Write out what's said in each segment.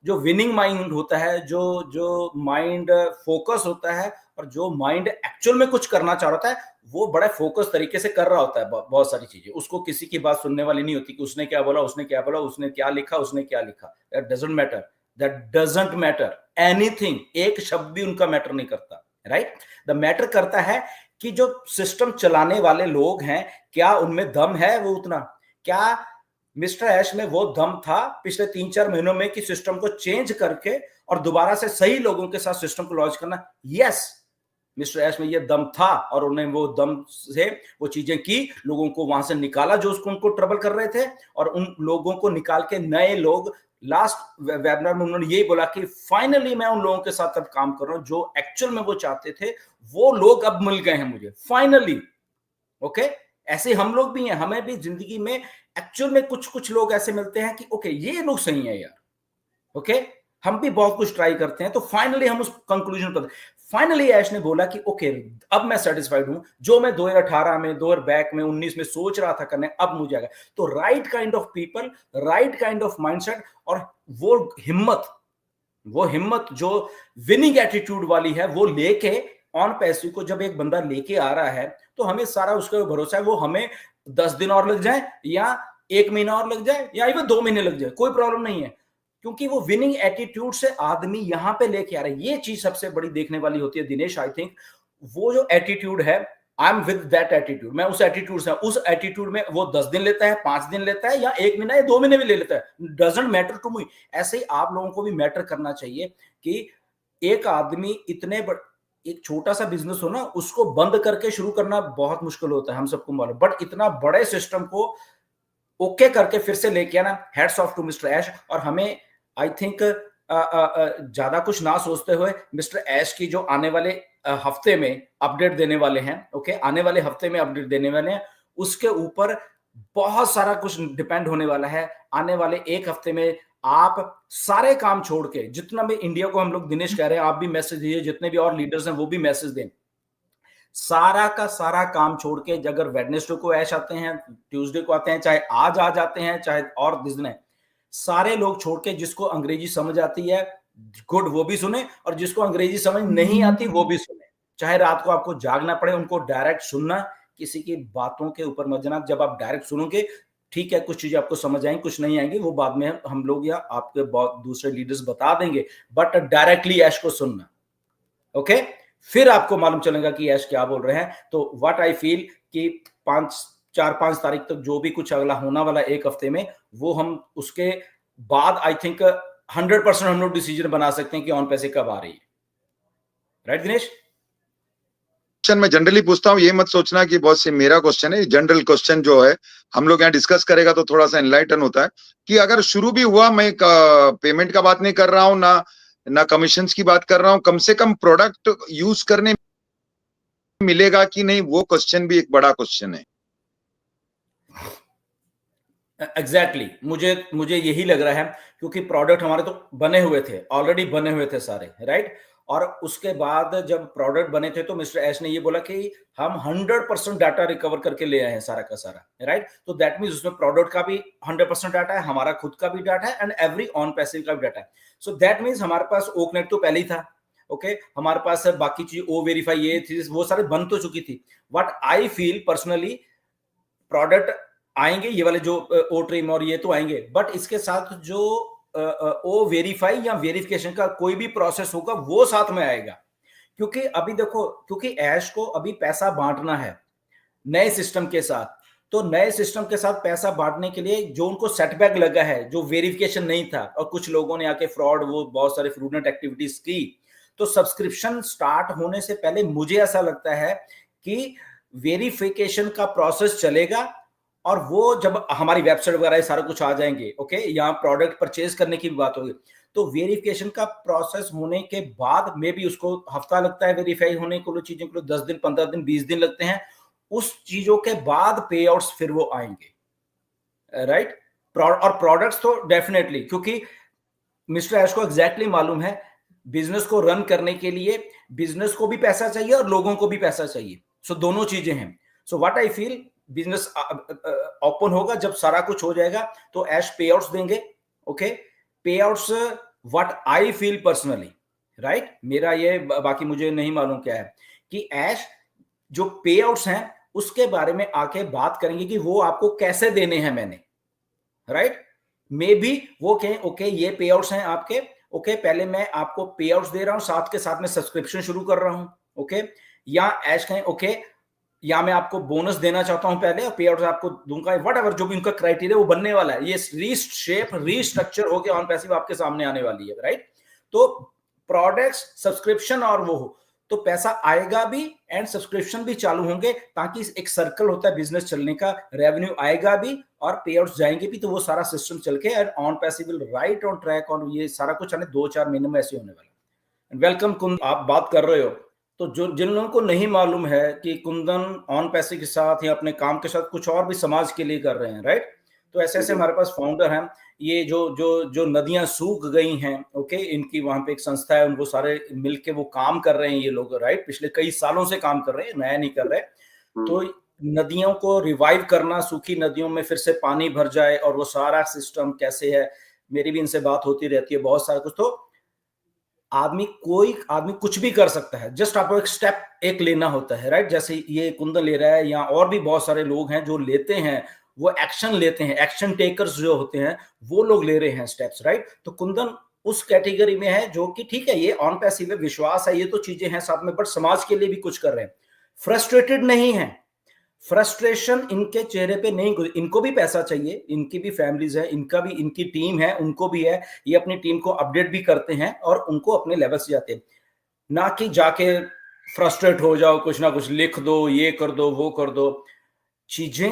जो winning mind होता है, जो माइंड फोकस होता है और जो माइंड एक्चुअल में कुछ करना चाह रहा है, वो बड़ा फोकस तरीके से कर रहा होता है बहुत सारी चीजें। उसको किसी की बात सुनने वाली नहीं होती कि उसने क्या बोला, उसने क्या बोला, उसने क्या लिखा, उसने क्या लिखा। That doesn't matter, that doesn't matter anything. एक शब्द भी उनका मैटर नहीं करता, राइट। द मैटर करता है कि जो सिस्टम चलाने वाले लोग हैं, क्या उनमें दम है वो उतना, क्या मिस्टर ऐश में वो दम था पिछले 3-4 महीनों में कि सिस्टम को चेंज करके और दोबारा से सही लोगों के साथ सिस्टम को लॉन्च करना। यस, मिस्टर ऐश में ये दम था और उन्होंने वो दम से वो चीजें की, लोगों को वहां से निकाला जो उसको उनको ट्रबल कर रहे थे, और उन लोगों को निकाल के नए लोग। लास्ट वेबिनार में उन्होंने यही बोला कि फाइनली मैं उन लोगों के साथ अब काम कर रहा हूं जो एक्चुअल में वो चाहते थे, वो लोग अब मिल गए हैं मुझे फाइनली। ओके, ऐसे हम लोग भी हैं, हमें भी जिंदगी में एक्चुअल में कुछ कुछ लोग ऐसे मिलते हैं कि ओके ये लोग सही है यार। ओके, हम भी बहुत कुछ ट्राई करते हैं, तो फाइनली हम उस कंक्लूजन पर। फाइनली ऐश ने बोला कि ओके अब मैं सेटिस्फाइड हूं, जो मैं 2018 में 2019 में सोच रहा था करने, अब मुझे आ गया। तो right kind of people, right kind of mindset, और वो हिम्मत जो विनिंग एटीट्यूड वाली है, वो लेके ऑन पैसिव को जब एक बंदा लेके आ रहा है, तो हमें सारा उसका भरोसा है। वो हमें 10 दिन और लग जाए या 1 महीना और लग जाए या इवन 2 महीने लग जाए, कोई प्रॉब्लम नहीं है, क्योंकि वो विनिंग एटीट्यूड से आदमी यहां पे लेके आ रहा है। ये चीज सबसे बड़ी देखने वाली होती है दिनेश। आई थिंक वो जो एटीट्यूड है, I am with that attitude, मैं उस एटीट्यूड से, उस एटीट्यूड में वो 10 दिन लेता है, 5 दिन लेता है, या 1 महीना या 2 महीने भी ले लेता है, डजंट मैटर टू मी। ऐसे ही आप लोगों को भी मैटर करना चाहिए कि एक आदमी एक छोटा सा बिजनेस हो ना, उसको बंद करके शुरू करना बहुत मुश्किल होता है, हम सबको मालूम, बट इतना बड़े सिस्टम को ओके करके फिर से लेके आना, हेड्स ऑफ टू मिस्टर ऐश। और हमें आई थिंक ज्यादा कुछ ना सोचते हुए मिस्टर ऐश की जो आने वाले हफ्ते में अपडेट देने वाले हैं, ओके, आने वाले हफ्ते में अपडेट देने वाले हैं, उसके ऊपर बहुत सारा कुछ डिपेंड होने वाला है। आने वाले एक हफ्ते में आप सारे काम छोड़ के, जितना भी इंडिया को हम लोग, दिनेश कह रहे हैं, आप भी मैसेज दीजिए, जितने भी और लीडर्स हैं वो भी मैसेज दें, सारा का सारा काम छोड़ के। अगर वेडनेसडे को ऐश आते हैं, ट्यूसडे को आते हैं, चाहे आज आ जाते हैं, चाहे और दिन है, सारे लोग छोड़ के, जिसको अंग्रेजी समझ आती है गुड वो भी सुने, और जिसको अंग्रेजी समझ नहीं आती वो भी सुने। चाहे रात को आपको जागना पड़े, उनको डायरेक्ट सुनना, किसी की बातों के ऊपर मत जाना। जब आप डायरेक्ट सुनोगे, ठीक है, कुछ चीजें आपको समझ आएंगी, कुछ नहीं आएंगी, वो बाद में हम लोग या आपके बहुत दूसरे लीडर्स बता देंगे, बट डायरेक्टली ऐश को सुनना। ओके, फिर आपको मालूम चलेगा कि ऐश क्या बोल रहे हैं। तो व्हाट आई फील कि 4-5 तारीख तक जो भी कुछ अगला होना वाला एक हफ्ते में, वो हम उसके बाद आई थिंक 100% हम लोग डिसीजन बना सकते हैं कि ऑन पैसे कब आ रही है। राइट दिनेश? क्वेश्चन मैं जनरली पूछता हूँ, ये मत सोचना कि बहुत से मेरा क्वेश्चन है, जनरल क्वेश्चन जो है हम लोग यहाँ डिस्कस करेगा तो थोड़ा सा एनलाइटन होता है कि अगर शुरू भी हुआ, मैं पेमेंट का बात नहीं कर रहा हूँ, ना कमीशंस की बात कर रहा हूँ, कम से कम प्रोडक्ट यूज करने मिलेगा कि नहीं, वो क्वेश्चन भी एक बड़ा क्वेश्चन है। एग्जैक्टली मुझे यही लग रहा है, क्योंकि प्रोडक्ट हमारे तो बने हुए थे, ऑलरेडी बने हुए थे सारे, राइट। और उसके बाद जब प्रोडक्ट बने थे तो मिस्टर एश ने ये बोला कि हम 100% डाटा रिकवर करके ले आए हैं सारा का सारा, राइट। तो दैट मींस उसमें प्रोडक्ट का भी 100% डाटा है, हमारा खुद का भी डाटा है, एंड एवरी ऑन पैसिव का भी डाटा है। सो दैट मींस हमारे पास ओकनेट तो पहले ही था, ओके, हमारे पास बाकी चीज ओ वेरीफाई ये थी, वो सारे बन तो चुकी थी। What I feel personally, product आएंगे ये वाले जो ओ ट्रिम और ये तो आएंगे, बट इसके साथ जो ओ वेरीफाई या वेरिफिकेशन का कोई भी प्रोसेस होगा वो साथ में आएगा। क्योंकि अभी देखो, क्योंकि ऐश को अभी पैसा बांटना है नए सिस्टम के साथ, तो नए सिस्टम के साथ पैसा बांटने के लिए जो उनको सेटबैक लगा है, जो वेरिफिकेशन नहीं था, और कुछ लोगों ने आके फ्रॉड, वो बहुत सारे फ्रॉडनेट एक्टिविटीज की, तो सब्सक्रिप्शन स्टार्ट होने से पहले मुझे ऐसा लगता है कि वेरिफिकेशन का प्रोसेस चलेगा, और वो जब हमारी वेबसाइट वगैरह सारा कुछ आ जाएंगे, ओके, यहाँ प्रोडक्ट परचेज करने की भी बात होगी, तो वेरिफिकेशन का प्रोसेस होने के बाद में भी उसको हफ्ता लगता है वेरीफाई होने को, चीजों को 10 दिन, 15 दिन, 20 दिन लगते हैं। उस चीजों के बाद पे आउट्स फिर वो आएंगे, राइट। और प्रोडक्ट्स तो डेफिनेटली, क्योंकि मिस्टर ऐश को एग्जैक्टली मालूम है, बिजनेस को रन करने के लिए बिजनेस को भी पैसा चाहिए और लोगों को भी पैसा चाहिए। सो दोनों चीजें हैं। So what I feel, business open होगा जब सारा कुछ हो जाएगा, तो ऐश पे आउट्स देंगे, ओके, पे outs what I feel personally, right, मेरा ये बाकी मुझे नहीं मालूम क्या है, कि ऐश जो पे आउट्स हैं उसके बारे में आके बात करेंगे कि वो आपको कैसे देने हैं मैंने, राइट। मे बी वो कहें ओके ये पे आउट्स हैं आपके, ओके पहले मैं आपको पे आउट्स दे रहा हूं, साथ के साथ में सब्सक्रिप्शन शुरू कर रहा हूं, ओके। या ऐश कहें ओके या मैं आपको बोनस देना चाहता हूं पहले और पे आउट्स आपको दूंगा, वट एवर जो भी उनका क्राइटेरिया वो बनने वाला है, ये रीस्ट्रक्चर होकर ऑन पैसिव आपके सामने आने वाली है, राइट। तो प्रोडक्ट्स सब्सक्रिप्शन और वो हो तो पैसा आएगा भी एंड सब्सक्रिप्शन भी चालू होंगे, ताकि एक सर्कल होता है बिजनेस चलने का, रेवेन्यू आएगा भी और पे आउट्स जाएंगे भी, तो वो सारा सिस्टम चल के and on passive will write on track और ये सारा कुछ 2-4 महीने में ऐसे होने वाला। वेलकम कुंदन, आप बात कर रहे हो तो जो जिन लोगों को नहीं मालूम है कि कुंदन ऑन पैसे के साथ या अपने काम के साथ कुछ और भी समाज के लिए कर रहे हैं, राइट। तो ऐसे ऐसे हमारे पास फाउंडर हैं, ये जो जो जो नदियां सूख गई हैं, ओके, इनकी वहां पे एक संस्था है, वो सारे मिलके वो काम कर रहे हैं ये लोग, राइट, पिछले कई सालों से काम कर रहे हैं, नया नहीं कर रहे। तो नदियों को रिवाइव करना, सूखी नदियों में फिर से पानी भर जाए और वो सारा सिस्टम कैसे है, मेरी भी इनसे बात होती रहती है बहुत सारा कुछ। तो कोई आदमी कुछ भी कर सकता है, जस्ट आपको एक स्टेप एक लेना होता है, राइट। जैसे ये कुंदन ले रहा है या और भी बहुत सारे लोग हैं जो लेते हैं, वो एक्शन लेते हैं, एक्शन टेकर्स जो होते हैं वो लोग ले रहे हैं स्टेप्स, राइट। तो कुंदन उस कैटेगरी में है जो कि ठीक है, ये ऑन पैसिव है, विश्वास है, ये तो चीजें हैं साथ में, बट समाज के लिए भी कुछ कर रहे हैं, फ्रस्ट्रेटेड नहीं है। फ्रस्ट्रेशन इनके चेहरे पे नहीं, इनको भी पैसा चाहिए, इनकी भी फैमिलीज है, इनका भी, इनकी टीम है, उनको भी है, ये अपनी टीम को अपडेट भी करते हैं और उनको अपने लेवल से जाते हैं, ना कि जाके फ्रस्ट्रेट हो जाओ, कुछ ना कुछ लिख दो, ये कर दो, वो कर दो। चीजें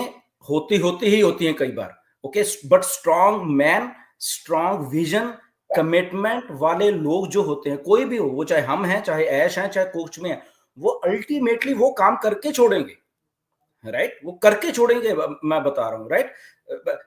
होती होती ही होती हैं कई बार, okay, but strong man, strong vision, commitment वाले लोग जो होते हैं, कोई भी हो, वो चाहे हम हैं, चाहे ऐश हैं, चाहे कोच में है, वो अल्टीमेटली वो काम करके छोड़ेंगे, राइट, वो करके छोड़ेंगे, मैं बता रहा हूं, राइट।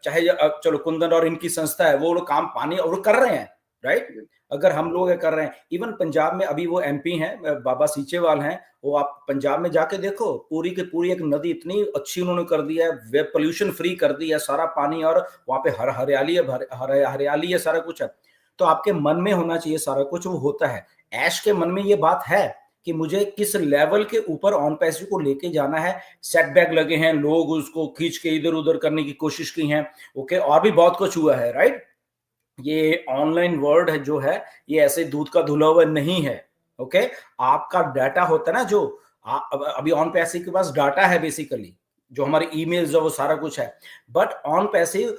चाहे चलो कुंदन और इनकी संस्था है, वो लोग काम पानी और कर रहे हैं, राइट। अगर हम लोग कर रहे हैं, इवन पंजाब में अभी वो एमपी हैं, बाबा सीचेवाल हैं, वो आप पंजाब में जाके देखो, पूरी की पूरी एक नदी इतनी अच्छी उन्होंने कर दी है, वे पोल्यूशन फ्री कर दी है, सारा पानी, और वहां पे हरियाली है, हरियाली है, सारा कुछ है। तो आपके मन में होना चाहिए सारा कुछ, वो होता है। ऐश के मन में ये बात है कि मुझे किस लेवल के ऊपर ऑन पैसिव को लेके जाना है, सेटबैक लगे हैं, लोग उसको खींच के इधर उधर करने की कोशिश की है, ओके, और भी बहुत कुछ हुआ है, राइट। ये ऑनलाइन वर्ल्ड है जो है, ये ऐसे दूध का धुला हुआ नहीं है, ओके। आपका डाटा होता है ना, जो अभी ऑन पैसिव के पास डाटा है बेसिकली, जो हमारे ईमेल्स जो वो सारा कुछ है, बट ऑन पैसिव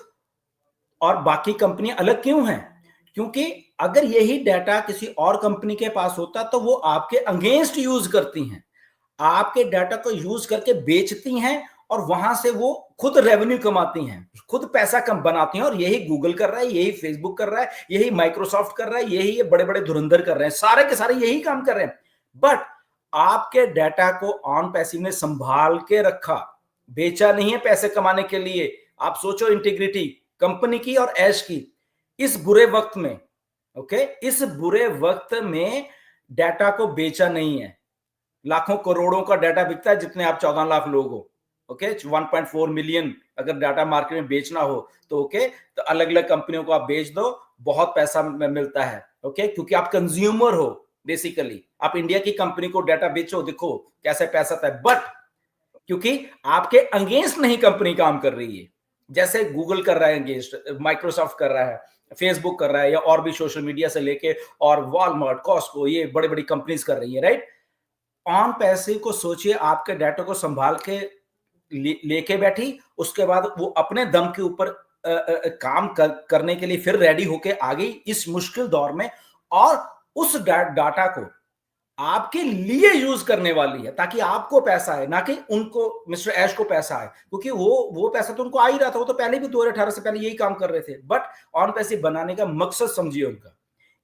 और बाकी कंपनियां अलग क्यों हैं? क्योंकि अगर यही डाटा किसी और कंपनी के पास होता तो वो आपके अगेंस्ट यूज करती हैं, आपके डाटा को यूज करके बेचती हैं और वहां से वो खुद रेवेन्यू कमाती हैं, खुद पैसा कम बनाती हैं। और यही गूगल कर रहा है, यही फेसबुक कर रहा है, यही माइक्रोसॉफ्ट कर रहा है, यही ये बड़े बड़े धुरंधर कर रहे हैं, सारे के सारे यही काम कर रहे हैं। बट आपके डाटा को ऑन पैसिव ने संभाल के रखा, बेचा नहीं है पैसे कमाने के लिए। आप सोचो इंटीग्रिटी कंपनी की और ऐश की, इस बुरे वक्त में, ओके, इस बुरे वक्त में डाटा को बेचा नहीं है। लाखों करोड़ों का डाटा बिकता है, जितने आप 14 लाख लोग हो, ओके, 1.4 मिलियन अगर डाटा मार्केट में बेचना हो तो, ओके, तो अलग अलग कंपनियों को आप बेच दो, बहुत पैसा मिलता है, ओके, क्योंकि आप कंज्यूमर हो बेसिकली। आप इंडिया की कंपनी को डाटा बेचो, देखो कैसे पैसा आता है, बट क्योंकि आपके अगेंस्ट नहीं कंपनी काम कर रही है, जैसे गूगल कर रहा है अगेंस्ट, माइक्रोसॉफ्ट कर रहा है, फेसबुक कर रहा है, या और भी सोशल मीडिया से लेके, और वॉलमार्ट, कॉस्को, ये बड़ी बड़ी कंपनीज कर रही है, राइट। ऑन पैसिव को सोचिए, आपके डाटा को संभाल के लेके बैठी, उसके बाद वो अपने दम के ऊपर काम करने के लिए फिर रेडी होके आ गई इस मुश्किल दौर में, और उस डाटा को आपके लिए यूज करने वाली है, ताकि आपको पैसा आए, ना कि उनको, मिस्टर ऐश को पैसा आए, क्योंकि वो पैसा तो उनको आ ही रहा था, वो तो पहले भी 2018 से पहले यही काम कर रहे थे, बट ऑन पैसिव बनाने का मकसद समझिए उनका।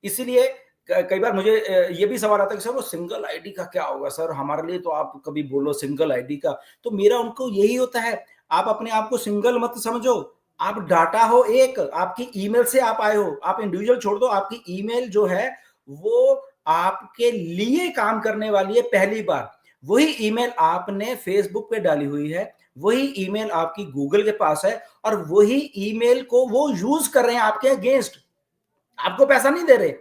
इसीलिए कई बार मुझे ये भी सवाल आता है कि सर वो सिंगल आईडी का क्या होगा सर, हमारे लिए तो आप कभी बोलो सिंगल आईडी का। तो मेरा उनको यही होता है, आप अपने आप को सिंगल मत समझो, आप डाटा हो एक, आपकी ईमेल से आप आए हो, आप इंडिविजुअल छोड़ दो, आपकी ईमेल जो है वो आपके लिए काम करने वाली है। पहली बार वही ईमेल आपने फेसबुक पे डाली हुई है, वही ईमेल आपकी गूगल के पास है, और वही ईमेल को वो यूज कर रहे हैं आपके अगेंस्ट। आपको पैसा नहीं दे रहे।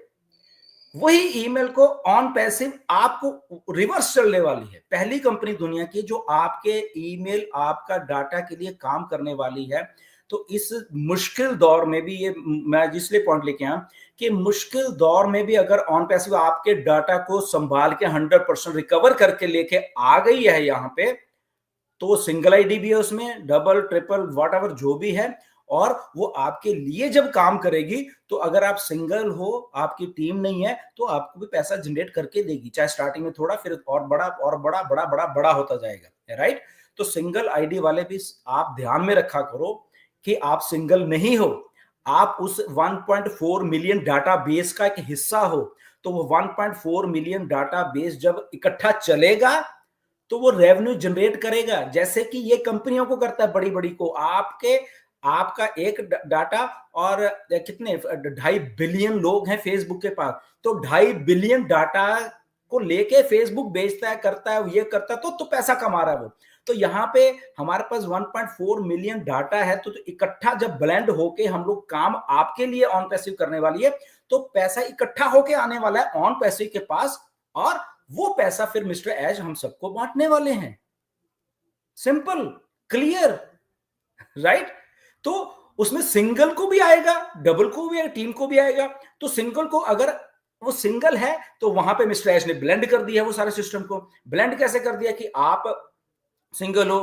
वही ईमेल को ऑन पैसिव आपको रिवर्स चलने वाली है, पहली कंपनी दुनिया की जो आपके ईमेल, आपका डाटा के लिए काम करने वाली है। तो इस मुश्किल दौर में भी, ये मैं इसलिए पॉइंट लेके आया कि मुश्किल दौर में भी अगर ऑन पैसिव आपके डाटा को संभाल के 100% रिकवर करके लेके आ गई है यहां पे, तो सिंगल आईडी भी है उसमें, डबल ट्रिपल व्हाटएवर जो भी है, और वो आपके लिए जब काम करेगी तो अगर आप सिंगल हो, आपकी टीम नहीं है, तो आपको भी पैसा जनरेट करके देगी, चाहे स्टार्टिंग में थोड़ा, फिर और बड़ा और बड़ा बड़ा बड़ा बड़ा होता जाएगा, राइट। तो सिंगल आईडी वाले भी आप ध्यान में रखा करो कि आप सिंगल नहीं हो, आप उस 1.4 मिलियन डाटा बेस का एक हिस्सा हो। तो वो 1.4 मिलियन डाटा बेस जब इकट्ठा चलेगा तो वो रेवेन्यू जनरेट करेगा, जैसे कि ये कंपनियों को करता है, बड़ी बड़ी को। आपका एक डाटा, और कितने 2.5 बिलियन लोग हैं फेसबुक के पास, तो 2.5 बिलियन डाटा को लेके फेसबुक बेचता है, करता है, ये करता है, तो पैसा कमा रहा है वो। तो यहाँ पे हमारे पास 1.4 मिलियन डाटा है, तो इकट्ठा जब ब्लेंड होके हम लोग काम आपके लिए ऑन पैसिव करने वाली है, तो पैसा इकट्ठा होके आने वाला है ऑन पैसिव के पास, और वो पैसा फिर मिस्टर एज हम सबको बांटने वाले हैं। Simple, clear, right. तो उसमें सिंगल को भी आएगा, डबल को भी आएगा, टीम को भी आएगा। तो सिंगल को, अगर वो सिंगल है, तो वहां पे मिस्टर एज ने ब्लेंड कर दिया वो सारे सिस्टम को। ब्लेंड कैसे कर दिया कि आप सिंगल हो,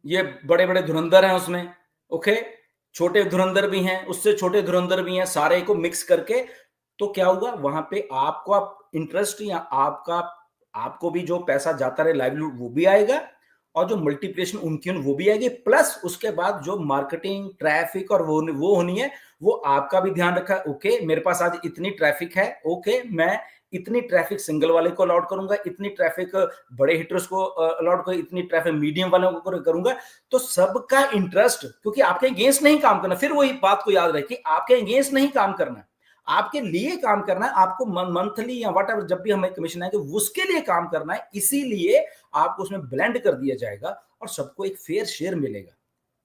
ये बड़े बड़े धुरंधर हैं उसमें, ओके, छोटे धुरंधर भी हैं, उससे छोटे धुरंधर भी हैं, सारे को मिक्स करके, तो क्या हुआ वहां पे आपको इंटरेस्ट या आपको भी जो पैसा जाता रहे लाइवलीहुड वो भी आएगा, और जो मल्टीप्लिकेशन उनकी वो भी आएगी, प्लस उसके बाद जो मार्केटिंग ट्रैफिक और वो होनी है, वो आपका भी ध्यान रखा। ओके, मेरे पास आज इतनी ट्रैफिक है, ओके, मैं इतनी ट्रैफिक सिंगल वाले को अलॉट करूंगा, इतनी ट्रैफिक बड़े हिटर्स को अलॉट करूंगा, इतनी ट्रैफिक मीडियम वालों को करूंगा। तो सबका इंटरेस्ट, क्योंकि आपके अगेंस्ट नहीं काम करना, फिर वही बात को याद रखिए, आपके अगेंस्ट नहीं काम करना, आपके लिए काम करना है। आपको मंथली या व्हाटएवर जब भी हमें कमीशन आएंगे उसके लिए काम करना है, इसीलिए आपको उसमें ब्लेंड कर दिया जाएगा और सबको एक फेयर शेयर मिलेगा।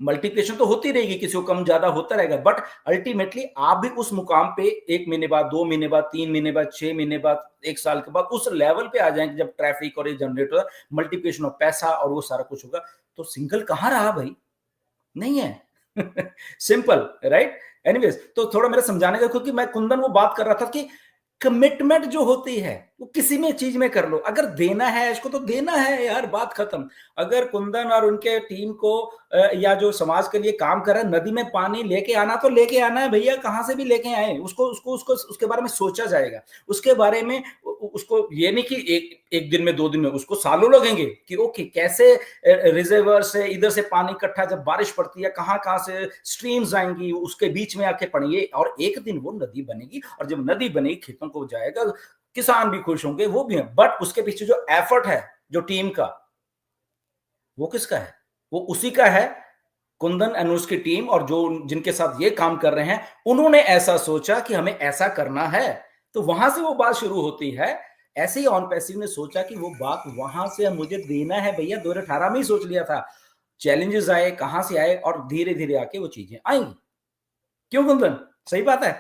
मल्टीप्लिकेशन तो होती रहेगी, किसी को कम ज्यादा होता रहेगा, बट अल्टीमेटली आप भी उस मुकाम पे 1 महीने बाद, 2 महीने बाद, 3 महीने बाद, 6 महीने बाद, 1 साल के बाद उस लेवल पे आ जाएंगे जब ट्रैफिक और ये जनरेट होगा, मल्टीप्लिकेशन ऑफ पैसा और वो सारा कुछ होगा। तो सिंगल कहां रहा भाई, नहीं है। Simple, right. एनीवेज, तो थोड़ा मेरा समझाने का, क्योंकि मैं कुंदन वो बात कर रहा था कि कमिटमेंट जो होती है वो किसी में चीज में कर लो, अगर देना है इसको तो देना है यार, बात खत्म। अगर कुंदन और उनके टीम को या जो समाज के लिए काम कर रहे हैं, नदी में पानी लेके आना तो लेके आना है भैया, कहां से भी लेके आए, उसको उसके बारे में सोचा जाएगा, उसके बारे में उसको ये नहीं कि एक दिन में 2 दिन में, उसको सालों लगेंगे कि ओके कैसे रिजर्वर से इधर से पानी इकट्ठा, जब बारिश पड़ती है कहां से स्ट्रीम्स आएंगी, उसके बीच में आके पड़ेंगे, और एक दिन वो नदी बनेगी, और जब नदी बनेगी खेतों को जाएगा, किसान भी खुश होंगे, वो भी है, बट उसके पीछे जो एफर्ट है जो टीम का, वो किसका है, वो उसी का है, कुंदन एंड उसकी टीम, और जो जिनके साथ ये काम कर रहे हैं उन्होंने ऐसा सोचा कि हमें ऐसा करना है, तो वहां से वो बात शुरू होती है। ऐसे ही ऑन पैसिव ने सोचा कि वो बात वहां से मुझे देना है भैया, 2018 में ही सोच लिया था। चैलेंजेस आए, कहां से आए, और धीरे धीरे आके वो चीजें आएंगी। क्यों कुंदन, सही बात है।